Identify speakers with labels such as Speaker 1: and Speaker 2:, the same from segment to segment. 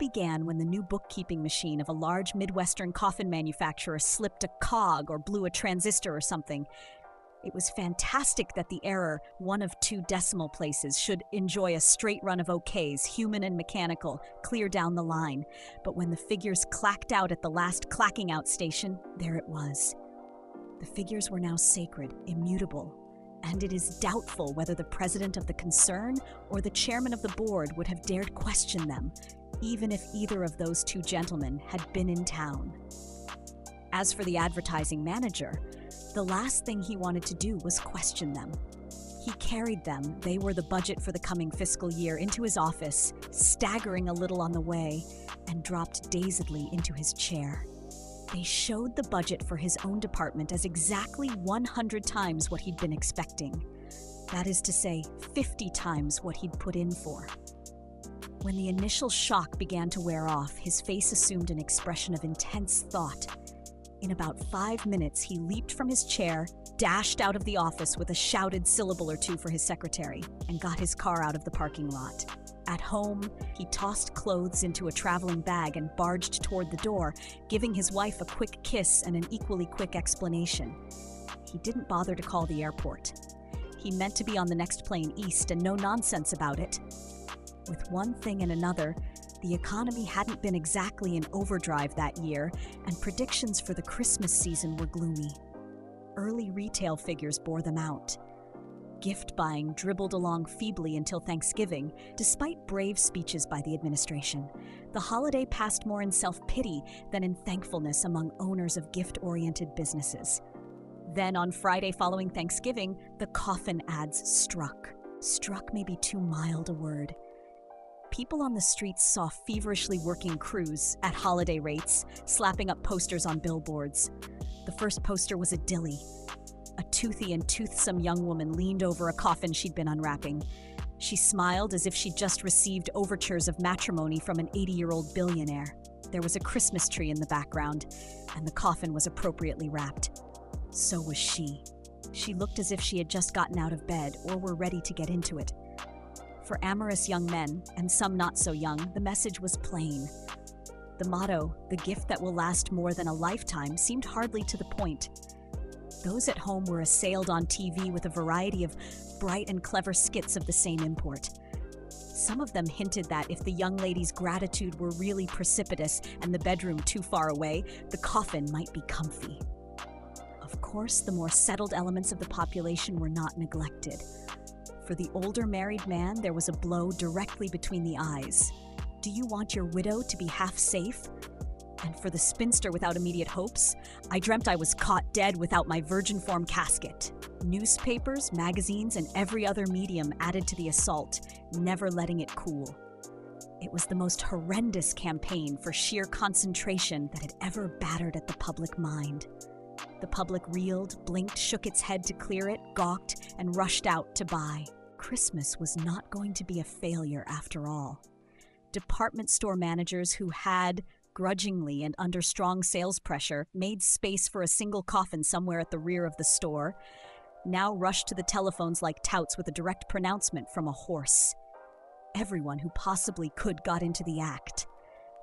Speaker 1: began when the new bookkeeping machine of a large Midwestern coffin manufacturer slipped a cog or blew a transistor or something. It was fantastic that the error, one of 2 decimal places, should enjoy a straight run of OKs, human and mechanical, clear down the line. But when the figures clacked out at the last clacking out station, there it was. The figures were now sacred, immutable, and it is doubtful whether the president of the concern or the chairman of the board would have dared question them, even if either of those 2 gentlemen had been in town. As for the advertising manager, the last thing he wanted to do was question them. He carried them, they were the budget for the coming fiscal year, into his office, staggering a little on the way, and dropped dazedly into his chair. They showed the budget for his own department as exactly 100 times what he'd been expecting. That is to say, 50 times what he'd put in for. When the initial shock began to wear off, his face assumed an expression of intense thought. In about 5 minutes, he leaped from his chair, dashed out of the office with a shouted syllable or 2 for his secretary, and got his car out of the parking lot. At home, he tossed clothes into a traveling bag and barged toward the door, giving his wife a quick kiss and an equally quick explanation. He didn't bother to call the airport. He meant to be on the next plane east and no nonsense about it. With one thing and another, the economy hadn't been exactly in overdrive that year, and predictions for the Christmas season were gloomy. Early retail figures bore them out. Gift buying dribbled along feebly until Thanksgiving, despite brave speeches by the administration. The holiday passed more in self-pity than in thankfulness among owners of gift-oriented businesses. Then, on Friday following Thanksgiving, the coffin ads struck. Struck may be too mild a word. People on the streets saw feverishly working crews, at holiday rates, slapping up posters on billboards. The first poster was a dilly. A toothy and toothsome young woman leaned over a coffin she'd been unwrapping. She smiled as if she'd just received overtures of matrimony from an 80-year-old billionaire. There was a Christmas tree in the background, and the coffin was appropriately wrapped. So was she. She looked as if she had just gotten out of bed or were ready to get into it. For amorous young men, and some not so young, the message was plain. The motto, "the gift that will last more than a lifetime," seemed hardly to the point. Those at home were assailed on TV with a variety of bright and clever skits of the same import. Some of them hinted that if the young lady's gratitude were really precipitous and the bedroom too far away, the coffin might be comfy. Of course, the more settled elements of the population were not neglected. For the older married man, there was a blow directly between the eyes. Do you want your widow to be half safe? And for the spinster without immediate hopes, I dreamt I was caught dead without my virgin form casket. Newspapers, magazines, and every other medium added to the assault, never letting it cool. It was the most horrendous campaign for sheer concentration that had ever battered at the public mind. The public reeled, blinked, shook its head to clear it, gawked, and rushed out to buy. Christmas was not going to be a failure after all. Department store managers who had, grudgingly and under strong sales pressure, made space for a single coffin somewhere at the rear of the store, now rushed to the telephones like touts with a direct pronouncement from a horse. Everyone who possibly could got into the act.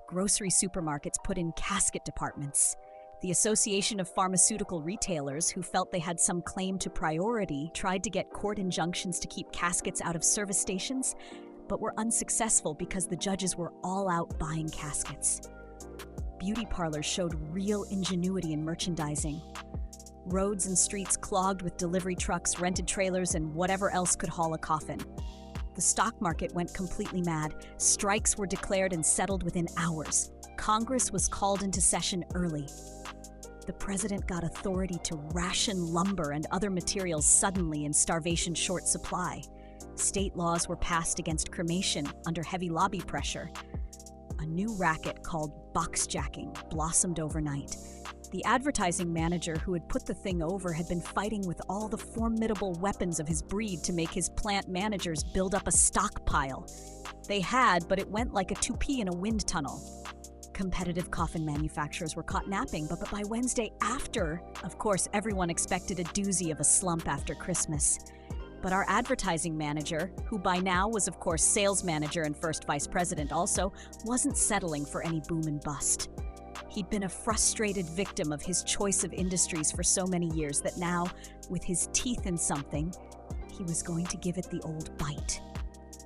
Speaker 1: Grocery supermarkets put in casket departments. The Association of Pharmaceutical Retailers, who felt they had some claim to priority, tried to get court injunctions to keep caskets out of service stations, but were unsuccessful because the judges were all out buying caskets. Beauty parlors showed real ingenuity in merchandising. Roads and streets clogged with delivery trucks, rented trailers, and whatever else could haul a coffin. The stock market went completely mad. Strikes were declared and settled within hours. Congress was called into session early. The president got authority to ration lumber and other materials suddenly in starvation short supply. State laws were passed against cremation under heavy lobby pressure. A new racket called boxjacking blossomed overnight. The advertising manager who had put the thing over had been fighting with all the formidable weapons of his breed to make his plant managers build up a stockpile. They had, but it went like a toupee in a wind tunnel. Competitive coffin manufacturers were caught napping, but by Wednesday after, of course, everyone expected a doozy of a slump after Christmas. But our advertising manager, who by now was of course sales manager and first vice president also, wasn't settling for any boom and bust. He'd been a frustrated victim of his choice of industries for so many years that now, with his teeth in something, he was going to give it the old bite.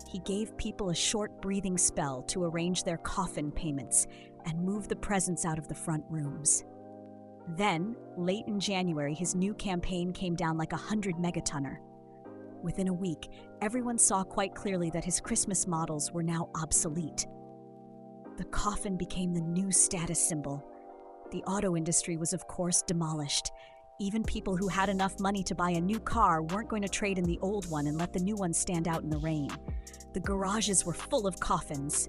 Speaker 1: He gave people a short breathing spell to arrange their coffin payments and move the presents out of the front rooms. Then, late in January, his new campaign came down like 100 megatonner. Within a week, everyone saw quite clearly that his Christmas models were now obsolete. The coffin became the new status symbol. The auto industry was, of course, demolished. Even people who had enough money to buy a new car weren't going to trade in the old one and let the new one stand out in the rain. The garages were full of coffins.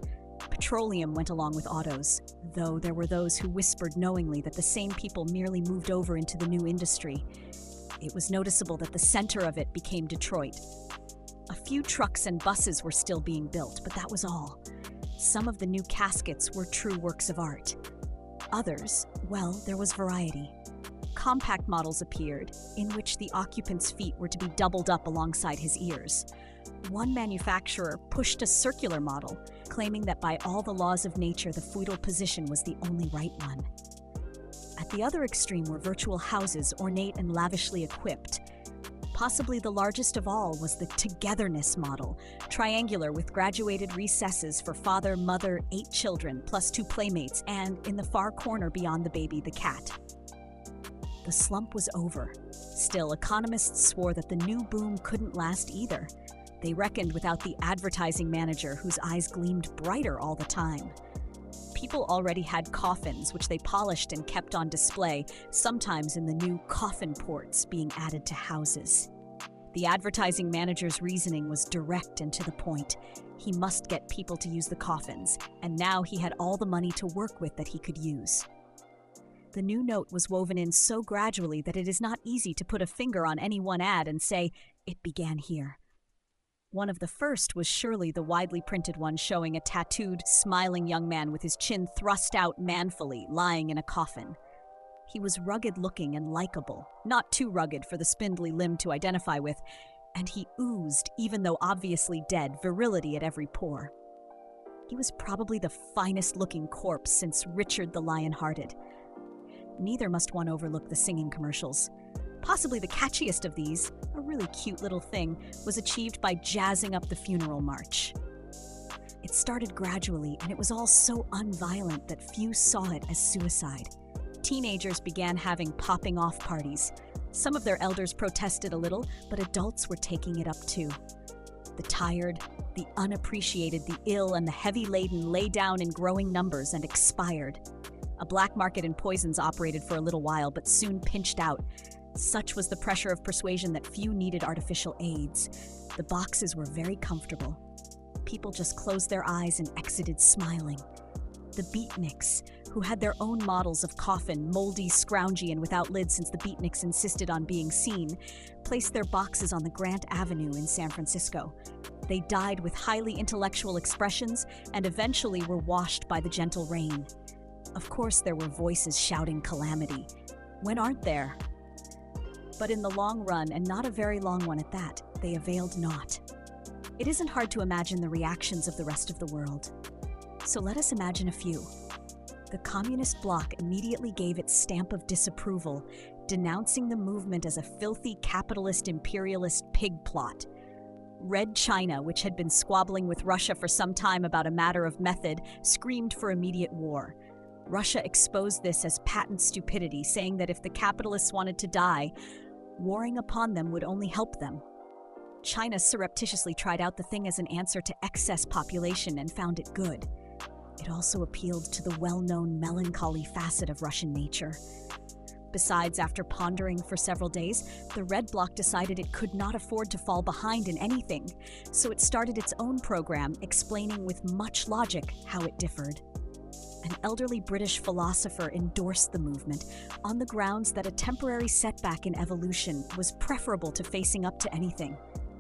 Speaker 1: Petroleum went along with autos, though there were those who whispered knowingly that the same people merely moved over into the new industry. It was noticeable that the center of it became Detroit. A few trucks and buses were still being built, but that was all. Some of the new caskets were true works of art. Others, well, there was variety. Compact models appeared, in which the occupant's feet were to be doubled up alongside his ears. One manufacturer pushed a circular model, claiming that by all the laws of nature, the fetal position was the only right one. At the other extreme were virtual houses, ornate and lavishly equipped. Possibly the largest of all was the togetherness model, triangular with graduated recesses for father, mother, 8 children, plus 2 playmates, and, in the far corner beyond the baby, the cat. The slump was over. Still, economists swore that the new boom couldn't last either. They reckoned without the advertising manager whose eyes gleamed brighter all the time. People already had coffins, which they polished and kept on display, sometimes in the new coffin ports being added to houses. The advertising manager's reasoning was direct and to the point. He must get people to use the coffins, and now he had all the money to work with that he could use. The new note was woven in so gradually that it is not easy to put a finger on any one ad and say, it began here. One of the first was surely the widely printed one showing a tattooed, smiling young man with his chin thrust out manfully, lying in a coffin. He was rugged-looking and likable, not too rugged for the spindly limb to identify with, and he oozed, even though obviously dead, virility at every pore. He was probably the finest-looking corpse since Richard the Lion-Hearted. Neither must one overlook the singing commercials. Possibly the catchiest of these, a really cute little thing, was achieved by jazzing up the funeral march. It started gradually, and it was all so unviolent that few saw it as suicide. Teenagers began having popping-off parties. Some of their elders protested a little, but adults were taking it up too. The tired, the unappreciated, the ill, and the heavy-laden lay down in growing numbers and expired. A black market in poisons operated for a little while, but soon pinched out. Such was the pressure of persuasion that few needed artificial aids. The boxes were very comfortable. People just closed their eyes and exited smiling. The beatniks, who had their own models of coffin, moldy, scroungy, and without lids since the beatniks insisted on being seen, placed their boxes on the Grant Avenue in San Francisco. They died with highly intellectual expressions and eventually were washed by the gentle rain. Of course, there were voices shouting calamity. When aren't there? But in the long run, and not a very long one at that, they availed naught. It isn't hard to imagine the reactions of the rest of the world. So let us imagine a few. The communist bloc immediately gave its stamp of disapproval, denouncing the movement as a filthy capitalist imperialist pig plot. Red China, which had been squabbling with Russia for some time about a matter of method, screamed for immediate war. Russia exposed this as patent stupidity, saying that if the capitalists wanted to die, warring upon them would only help them. China surreptitiously tried out the thing as an answer to excess population and found it good. It also appealed to the well-known melancholy facet of Russian nature. Besides, after pondering for several days, the Red Bloc decided it could not afford to fall behind in anything, so it started its own program explaining with much logic how it differed. An elderly British philosopher endorsed the movement on the grounds that a temporary setback in evolution was preferable to facing up to anything.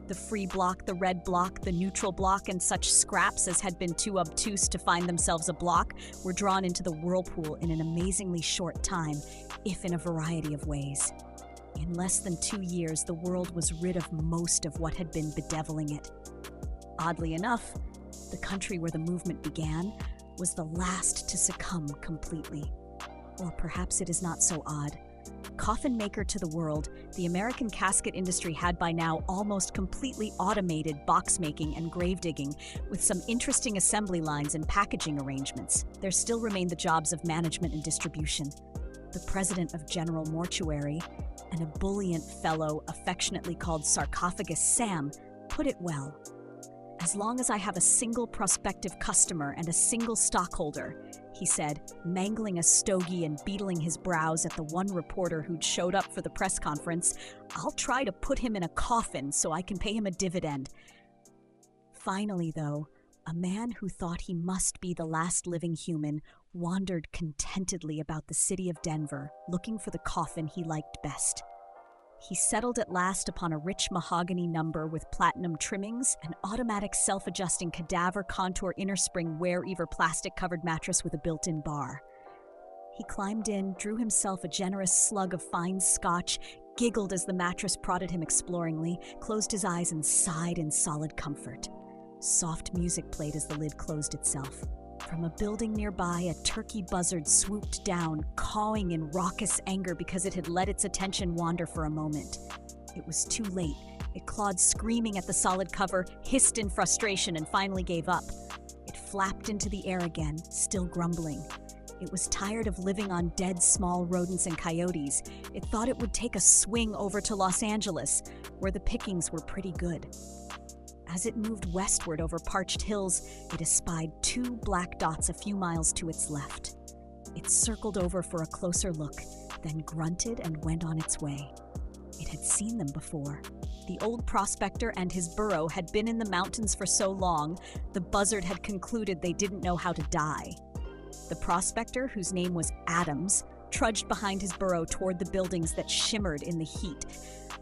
Speaker 1: The Free Bloc, the Red Bloc, the Neutral Bloc, and such scraps as had been too obtuse to find themselves a bloc were drawn into the whirlpool in an amazingly short time, if in a variety of ways. In less than 2 years, the world was rid of most of what had been bedeviling it. Oddly enough, the country where the movement began was the last to succumb completely. Or perhaps it is not so odd. Coffin maker to the world, the American casket industry had by now almost completely automated box making and grave digging, with some interesting assembly lines and packaging arrangements. There still remained the jobs of management and distribution. The president of General Mortuary, an ebullient fellow affectionately called Sarcophagus Sam, put it well. "As long as I have a single prospective customer and a single stockholder," he said, mangling a stogie and beetling his brows at the one reporter who'd showed up for the press conference, "I'll try to put him in a coffin so I can pay him a dividend." Finally, though, a man who thought he must be the last living human wandered contentedly about the city of Denver, looking for the coffin he liked best. He settled at last upon a rich mahogany number with platinum trimmings, an automatic self-adjusting cadaver contour innerspring wear-ever plastic-covered mattress with a built-in bar. He climbed in, drew himself a generous slug of fine scotch, giggled as the mattress prodded him exploringly, closed his eyes and sighed in solid comfort. Soft music played as the lid closed itself. From a building nearby, a turkey buzzard swooped down, cawing in raucous anger because it had let its attention wander for a moment. It was too late. It clawed screaming at the solid cover, hissed in frustration, and finally gave up. It flapped into the air again, still grumbling. It was tired of living on dead small rodents and coyotes. It thought it would take a swing over to Los Angeles, where the pickings were pretty good. As it moved westward over parched hills, it espied 2 black dots a few miles to its left. It circled over for a closer look, then grunted and went on its way. It had seen them before. The old prospector and his burro had been in the mountains for so long, the buzzard had concluded they didn't know how to die. The prospector, whose name was Adams, trudged behind his burro toward the buildings that shimmered in the heat,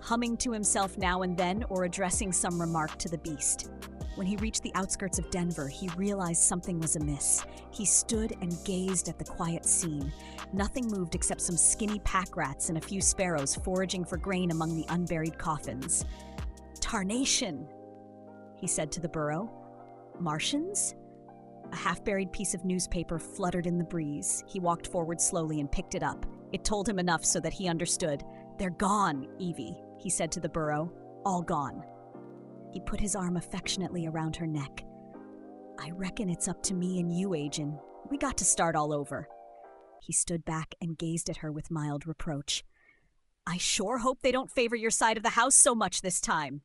Speaker 1: humming to himself now and then or addressing some remark to the beast. When he reached the outskirts of Denver, he realized something was amiss. He stood and gazed at the quiet scene. Nothing moved except some skinny pack rats and a few sparrows foraging for grain among the unburied coffins. "Tarnation," he said to the burro. "Martians?" A half-buried piece of newspaper fluttered in the breeze. He walked forward slowly and picked it up. It told him enough so that he understood. "They're gone, Evie," he said to the burro. "All gone." He put his arm affectionately around her neck. "I reckon it's up to me and you, Agent. We got to start all over." He stood back and gazed at her with mild reproach. "I sure hope they don't favor your side of the house so much this time."